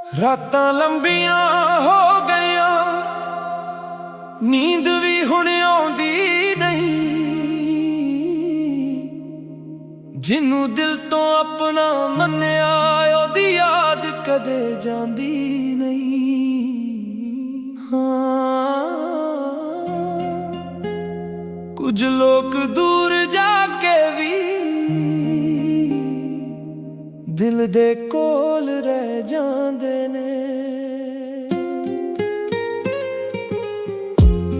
रातां लंबियां हो गईयां, नींद भी हुण आउंदी नहीं। जिन्नू दिल तो अपना मन्निया ओदी याद कदे जांदी नहीं। हाँ, कुछ लोग दूर जाके भी दिल दे कोल रह जांदे ने।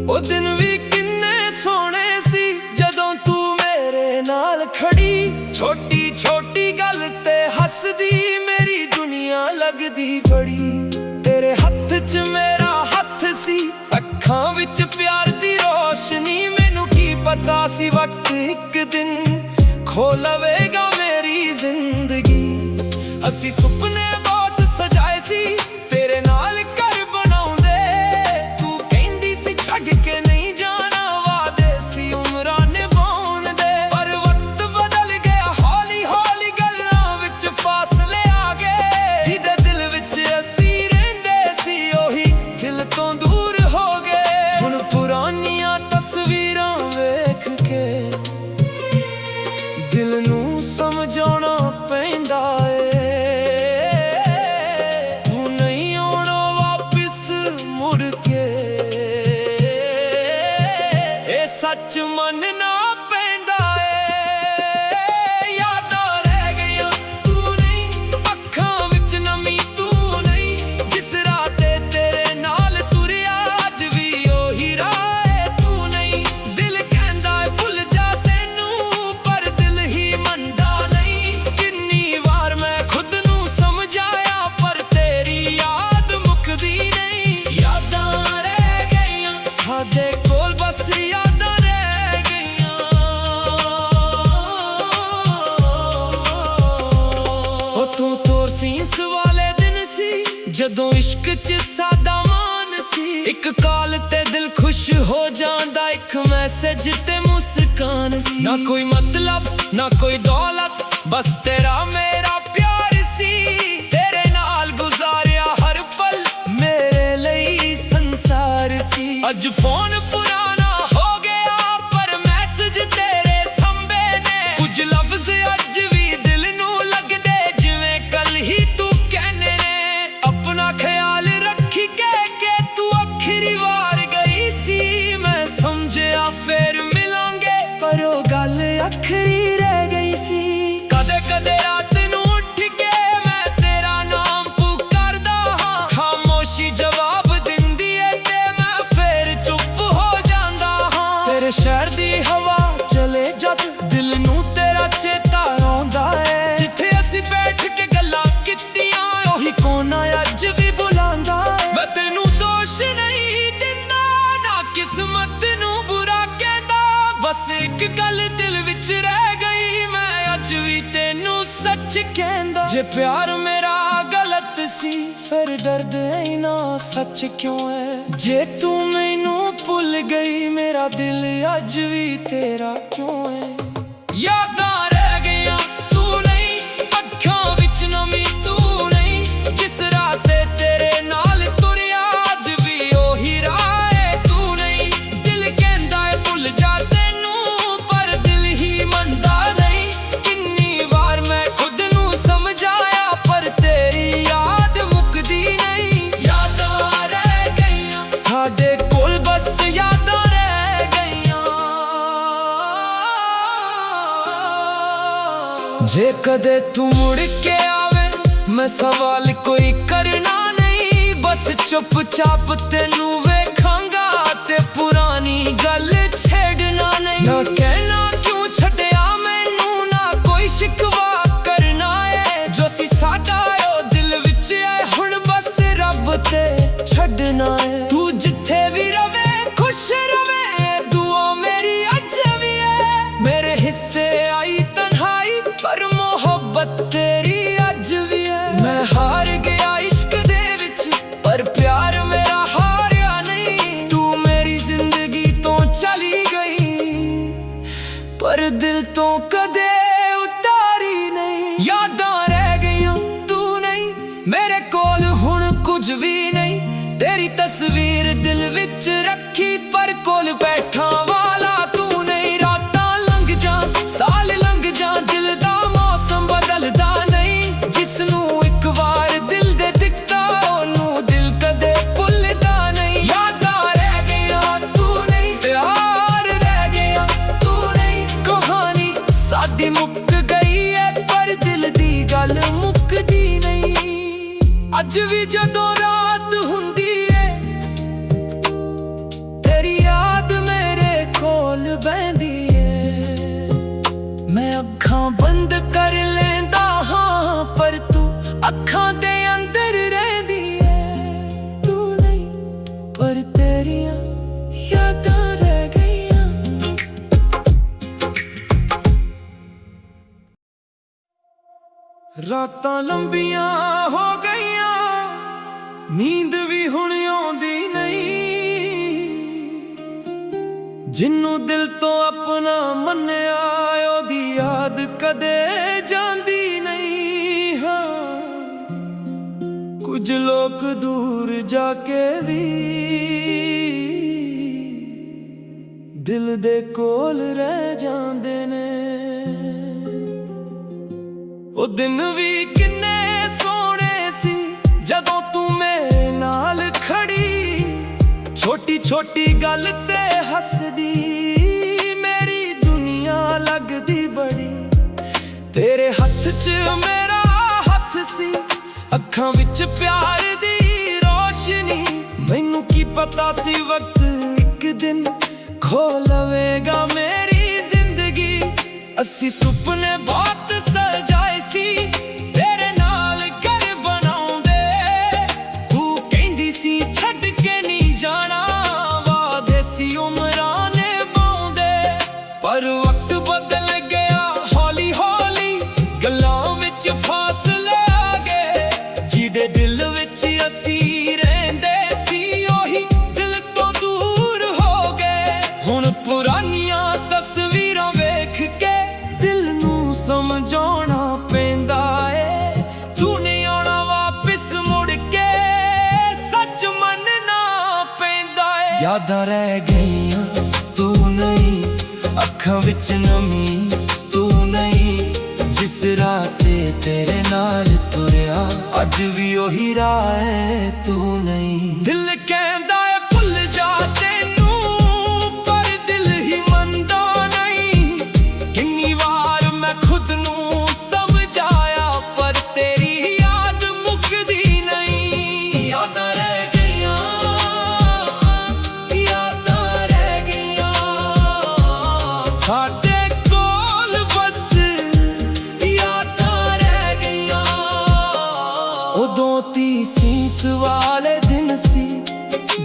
ओ दिन भी किन्ने सोहणे सी जदों तू मेरे नाल खड़ी। छोटी छोटी गल ते हसदी मेरी दुनिया लगदी बड़ी। तेरे हत्थ च मेरा हत्थ सी, अखां विच प्यार दी रोशनी। मैनू की पता सी वक्त एक दिन खो लवेगा मेरी जिंदगी। असी सुपने बहुत सजाए सी तेरे नाल घर बनाउंदे। तू कहंदी सी छड्ड के नहीं जाना, वादे सी उमरां निभाउण दे। पर वक्त बदल गया हौली हौली, गल्लां विच फासले आ गए। जिहदे दिल विच असी रहिंदे सी ओही दिल तों दूर हो गए। हुण पुरानियां तस्वीरां वेख के दिल नूं समझाउणा पैंदा है। सच मनना पैंदा है। यादां रह गईयां तू नहीं, अखां विच नमी तू नहीं। जिस राते तेरे नाल तुरिया अज भी ओही राह तू नहीं। दिल कहंदा है भुल जा तैनू, पर दिल ही मनदा नहीं। किन्नी वार मैं खुद नू समझाया, पर तेरी याद मुकदी नहीं। यादां रह गईयां साडे कोल बस यादां। सींस वाले दिन सी जदों इश्क च सादा मान सी। एक कॉल ते दिल खुश हो जांदा, एक मैसेज ते मुस्कान सी। ना कोई मतलब ना कोई दौलत, बस तेरा मेरा प्यार सी। तेरे नाल गुजारिया हर पल मेरे लिए संसार सी। अज फोन पुराना हो गया पर मैसेज तेरे संभे ने। कुछ लफ्ज अज भी दिल नू लगदे जिवें कल ही तू कहने ने। अपना ख्याल रखी के तू आखिरी वार गई सी। मैं समझिया फिर मिलांगे, पर ओ गल आखिरी रह गई सी। कदे कदे रात नू उठ के मैं तेरा नाम पुकारदा हां। खामोशी जवाब दिंदी है ते मैं फिर चुप हो जांदा हां। तेरे शहर दी हवा चले जद दिल नू तेरा चेता आउंदा है। जिथे असी बैठ के गल्लां कीतियां ओही कोना अज भी बुलांदा है। मैं तेनू दोष नहीं दिंदा, ना किस्मत नू बुरा कहंदा। बस एक गल दिल विच रह गई, मैं अज भी तेनू सच कहंदा। जे प्यार मेरा गलत सी फिर दर्द इना सच क्यों है। जे तू मैनू भुल गई मेरा दिल अज भी तेरा क्यों है। यादां रह गईयां तू नहीं, अखां विच नमी तू नहीं। जिस राते तेरे नाल तुरिया अज भी ओही राह तू नहीं। दिल कहंदा है भुल जा तैनू, पर दिल ही मनदा नहीं। किन्नी वार मैं खुद नू समझाया, पर तेरी याद मुकदी नहीं। यादां रह गईयां साडे कोल बस यादां रह गईयां। जे कदे तू मुड़ के आवे मैं सवाल कोई करना नहीं। बस चुपचाप तेनू वेखांगा ते पुरानी गल छेड़ना नहीं। ना कहना क्यों छड्डिया मैनू, ना कोई शिकवा करना है। जो सी साडा ओ दिल विच है, हुण बस रब ते छड्डना है। तू जिथे भी रवे खुश रवे, दुआ मेरी अज भी है। मेरे हिस्से आई तन्हाई पर मोहब्बत तेरी अज भी है। मैं हार गया इश्क दे विच पर प्यार मेरा हारिया नहीं। तू मेरी जिंदगी तो चली गई ਅੱਜ ਵੀ ਜਦੋਂ ਰਾਤ ਹੁੰਦੀ ਏ ਤੇਰੀ ਯਾਦ ਮੇਰੇ ਕੋਲ ਬਹਿੰਦੀ ਏ। ਮੈਂ ਅੱਖਾਂ ਬੰਦ ਕਰ ਲੈਂਦਾ ਹਾਂ ਪਰ ਤੂੰ ਅੱਖਾਂ ਦੇ ਅੰਦਰ ਰਹਿੰਦੀ ਏ। ਤੂੰ ਨਹੀਂ ਪਰ ਤੇਰੀਆਂ ਯਾਦਾਂ ਰਹਿ ਗਈਆਂ। ਰਾਤਾਂ ਲੰਬੀਆਂ ਹੋ ਗਈਆਂ, ਨੀਂਦ ਵੀ ਹੁਣ ਆਉਂਦੀ ਨਹੀਂ। ਜਿਹਨੂੰ ਦਿਲ ਤੋਂ ਆਪਣਾ ਮੰਨਿਆ ਉਹਦੀ ਯਾਦ ਕਦੇ ਜਾਂਦੀ ਨਹੀਂ। ਹਾਂ, ਕੁਝ ਲੋਕ ਦੂਰ ਜਾ ਕੇ ਵੀ ਦਿਲ ਦੇ ਕੋਲ ਰਹਿ ਜਾਂਦੇ ਨੇ। ਉਹ ਦਿਨ ਵੀ ਕਿੰਨੇ ਸੋਹਣੇ ਸੀ ਜਦੋਂ ਤੂੰ ਮੇਰੇ ਨਾਲ ਖੜੀ, ਛੋਟੀ ਛੋਟੀ ਗੱਲ ਤੇ ਹੱਸਦੀ, ਮੇਰੀ ਦੁਨੀਆ ਲੱਗਦੀ ਬੜੀ। ਤੇਰੇ ਹੱਥ 'ਚ ਮੇਰਾ ਹੱਥ ਸੀ, ਅੱਖਾਂ ਵਿੱਚ ਪਿਆਰ ਦੀ ਰੋਸ਼ਨੀ। ਮੈਨੂੰ ਕੀ ਪਤਾ ਸੀ ਵਕਤ ਇੱਕ ਦਿਨ ਖੋ ਲਵੇਗਾ ਮੇਰੀ ਜ਼ਿੰਦਗੀ। ਅਸੀਂ ਸੁਪਨੇ ਬਹੁਤ ਸਜਾਏ ਸੀ, ਤੇਰੇ ਨਾਲ ਘਰ ਬਣਾਉਂਦੇ। ਤੂੰ ਕਹਿੰਦੀ ਸੀ ਛੱਡ ਕੇ ਨਹੀਂ ਜਾਣਾ, ਵਾਅਦੇ ਸੀ ਉਮਰਾਂ ਨਿਭਾਉਂਦੇ। ਪਰ ਵਕਤ ਬਦਲ ਗਿਆ ਹੌਲੀ ਹੌਲੀ, ਗੱਲਾਂ ਵਿੱਚ ਫਾਸਲੇ ਆ ਗਏ। ਜਿਹਦੇ ਦਿਲ ਵਿੱਚ ਅਸੀਂ ਰਹਿੰਦੇ ਸੀ ਉਹੀ ਦਿਲ ਤੋਂ ਦੂਰ ਹੋ ਗਏ। ਹੁਣ ਪੁਰਾਣੀਆਂ ਤਸਵੀਰਾਂ ਵੇਖ ਕੇ ਦਿਲ ਨੂੰ ਸਮਝਾਉਣਾ ਪੈਂਦਾ ਏ, ਤੂੰ ਨਹੀਂ ਆਉਣਾ ਵਾਪਿਸ ਮੁੜ ਕੇ, ਸੱਚ ਮੰਨਣਾ ਪੈਂਦਾ ਏ। ਯਾਦਾਂ ਰਹਿ ਗਈਆਂ, ਤੂੰ ਨਹੀਂ, ਅੱਖਾਂ ਵਿੱਚ ਨਮੀ ਤੂੰ ਨਹੀਂ। ਜਿਸ ਰਾਹ ਤੇ ਤੇਰੇ ਨਾਲ ਤੁਰਿਆ ਅੱਜ ਵੀ ਉਹੀ ਰਾਹ ਏ, ਤੂੰ ਨਹੀਂ। ਦਿਲ ਕਹਿੰਦਾ ਏ ਭੁੱਲ ਜਾ ਤੈਨੂੰ, ਪਰ ਦਿਲ ਹੀ ਮੰਨਦਾ ਨਹੀਂ। ਕਿੰਨੀ ਵਾਰ ਮੈਂ ਖੁਦ ਨੂੰ ਸਮਝਾਇਆ ਪਰ ਤੇਰੀ ਯਾਦ ਮੁੱਕਦੀ ਨਹੀਂ। ਯਾਦਾਂ ਰਹਿ ਗਈਆਂ, ਯਾਦਾਂ ਰਹਿ ਗਈਆਂ ਸਾਡੇ ਕੋਲ, ਬਸ ਯਾਦਾਂ ਰਹਿ ਗਈਆਂ। ਉਦੋਂ ਸੀਸ ਵਾਲੇ ਦਿਨ ਸੀ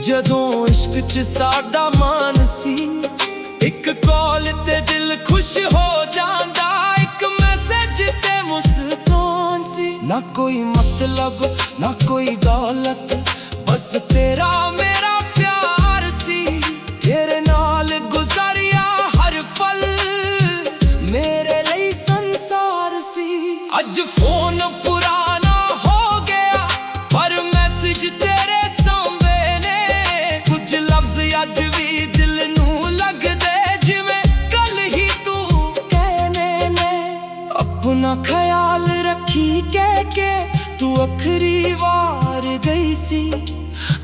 ਜਦੋਂ ਇਸ਼ਕ 'ਚ ਸਾਡਾ ਮਾਨ ਸੀ। ਇੱਕ ਕਾਲ ਤੇ ਦਿਲ ਖੁਸ਼ ਹੋ ਜਾਂਦਾ, ਇੱਕ ਮੈਸੇਜ ਤੇ ਮੁਸਕਾਨ ਸੀ। ਨਾ ਕੋਈ ਮਤਲਬ ਨਾ ਕੋਈ ਦੌਲਤ, ਬਸ ਤੇਰਾ ਮੇਰਾ ਪਿਆਰ ਸੀ। ਤੇਰੇ ਨਾਲ ਗੁਜ਼ਾਰਿਆ ਹਰ ਪਲ ਮੇਰੇ ਲਈ ਸੰਸਾਰ ਸੀ। ਅੱਜ ਫੋਨ ਪੁਰਾਣਾ ਹੋ ਗਿਆ ਪਰ ਮੈਸੇਜ ਤੇਰੇ ਸਾਹਮਣੇ ਨੇ। ਕੁਝ ਲਫ਼ਜ਼ ਅੱਜ ਵੀ ਦਿਲ ਨੂੰ ਲੱਗਦੇ ਜਿਵੇਂ ਕੱਲ ਹੀ ਤੂੰ ਕਹਿਣੇ ਨੇ। ਆਪਣਾ ਖਿਆਲ ਰੱਖੀ ਕਹਿ ਕੇ ਤੂੰ ਆਖਰੀ ਵਾਰ ਗਈ ਸੀ।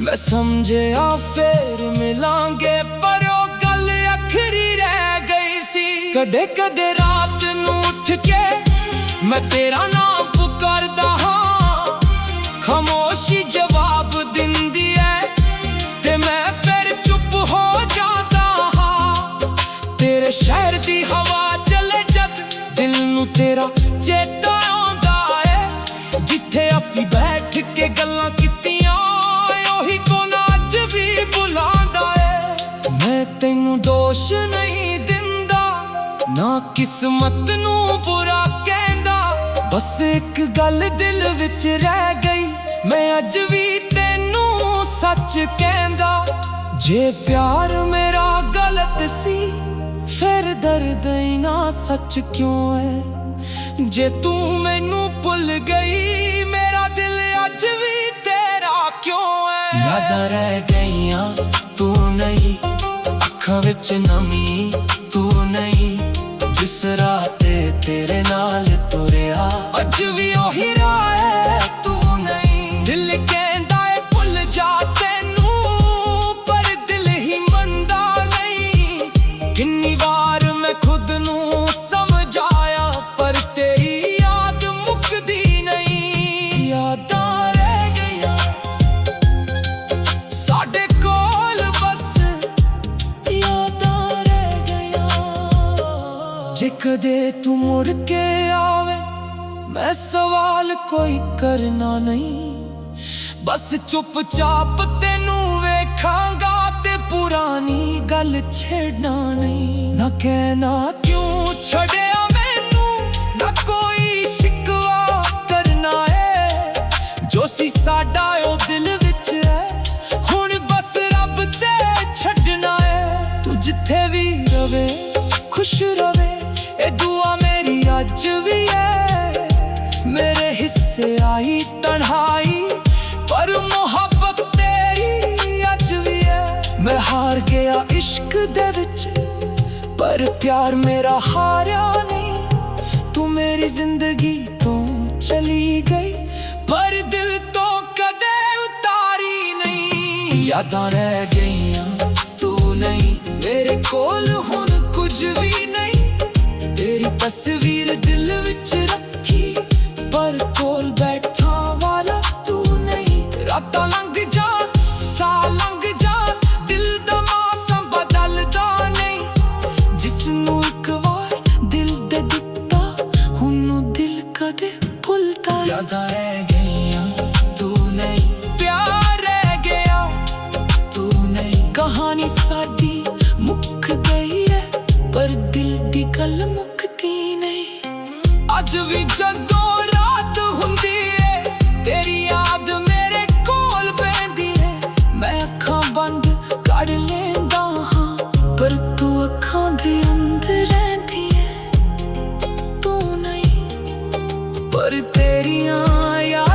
ਮੈਂ ਸਮਝਿਆ ਫੇਰ ਮਿਲਾਂਗੇ ਪਰ ਉਹ ਗੱਲ ਆਖਰੀ ਰਹਿ ਗਈ ਸੀ। ਕਦੇ ਕਦੇ ਰਾਤ ਨੂੰ ਉੱਠ ਕੇ ਮੈਂ ਤੇਰਾ ਨਾਮ ਪੁਕਾਰਦਾ ਹਾਂ, ਖਾਮੋਸ਼ੀ ਜਵਾਬ ਦਿੰਦੀ ਐ ਤੇ ਮੈਂ ਫਿਰ ਚੁੱਪ ਹੋ ਜਾਂਦਾ ਹਾਂ। ਤੇਰੇ ਸ਼ਹਿਰ ਦੀ ਹਵਾ ਚੱਲੇ ਜਦ ਦਿਲ ਨੂੰ ਤੇਰਾ ਚੇਤਾ ਆਉਂਦਾ ਏ। ਜਿੱਥੇ ਅਸੀਂ ਬੈਠ ਕੇ ਗੱਲਾਂ ਕੀਤੀਆਂ ਉਹੀ ਕੋਨਾ ਅੱਜ ਵੀ ਬੁਲਾਉਂਦਾ ਏ। ਮੈਂ ਤੈਨੂੰ ਦੋਸ਼ ਨਹੀਂ ਦਿੰਦਾ, ਨਾ ਕਿਸਮਤ ਨੂੰ ਬੁਰਾ ਕਹਿੰਦਾ, ਬਸ ਇੱਕ ਗੱਲ ਦਿਲ ਵਿੱਚ ਰਹਿ ਗਈ, ਮੈਂ ਅੱਜ ਵੀ ਤੈਨੂੰ ਸੱਚ ਕਹਿੰਦਾ। ਜੇ ਪਿਆਰ ਮੇਰਾ ਗਲਤ ਸੀ ਫਿਰ ਦਰਦ ਇਨਾ ਸੱਚ ਕਿਉਂ ਹੈ। ਜੇ ਤੂੰ ਮੈਨੂੰ ਭੁੱਲ ਗਈ ਮੇਰਾ ਦਿਲ ਅੱਜ ਵੀ ਤੇਰਾ ਕਿਉਂ ਹੈ। ਯਾਦਾਂ ਰਹਿ ਗਈਆਂ, ਤੂੰ ਨਹੀਂ, ਅੱਖਾਂ ਵਿੱਚ ਨਮੀ ਤੂੰ ਨਹੀਂ। ਜਿਸ ਰਾਹ ਤੇ ਤੇਰੇ ਨਾਲ ਤੁਰਿਆ ਅੱਜ ਵੀ ਉਹੀ ਰਾਹ ਹੈ, ਤੂੰ ਨਹੀਂ। ਦਿਲ ਕਹਿੰਦਾ ਏ ਭੁੱਲ ਜਾ ਤੈਨੂੰ ਪਰ ਦਿਲ ਹੀ ਮੰਨਦਾ ਨਹੀਂ। ਕਿੰਨੀ ਵਾਰ ਮੈਂ ਖੁਦ ਨੂੰ ਸਮਝਾਇਆ ਪਰ ਤੇਰੀ ਯਾਦ ਮੁੱਕਦੀ ਨਹੀਂ। ਯਾਦਾਂ ਰਹਿ ਗਈਆਂ। कदे तू मुड़ के आवे, मैं सवाल कोई करना नहीं। बस चुपचाप तेनू वेखांगा ते पुरानी गल छेड़ना नहीं। ना कहना क्यों छड़िया मैनू, ना कोई शिकवा करना है। जो सी साडा ओ दिल विच है, हुण बस रब ते छड़ना है। तू जिथे भी रवे खुश रवे, ए दुआ मेरी अज भी है। मेरे हिस्से आई तन्हाई, पर मोहब्बत तेरी अज भी है। मैं हार गया इश्क दे विच, पर प्यार मेरा हारिया नहीं। तू मेरी जिंदगी तो चली गई, पर दिल तो कदे उतारी नहीं। यादां रह गईयां तू नहीं मेरे कोल, हुण कुछ भी नहीं। तेरी तस्वीर दिल विच रखी, पर कोल बैठा वाला तू नहीं। रातां लंघ जा साल लंघ जा, दिल दा मौसम बदलदा नहीं। जिसनू एक वार दिल दे दिता, हुणू दिल कदे भुलदा। यादां रह गईयां तू नहीं, प्यार रह गया तू नहीं। कहानी साडी मुक गई है, पर दिल दी गल मुकदी नहीं। अज भी जदों रात हुंदी है, तेरी याद मेरे कोल पैंदी है। मैं अखां बंद कर लेंदा हां, पर तू अखां दे अंदर रहिंदी है। तू नहीं, पर तेरियां याद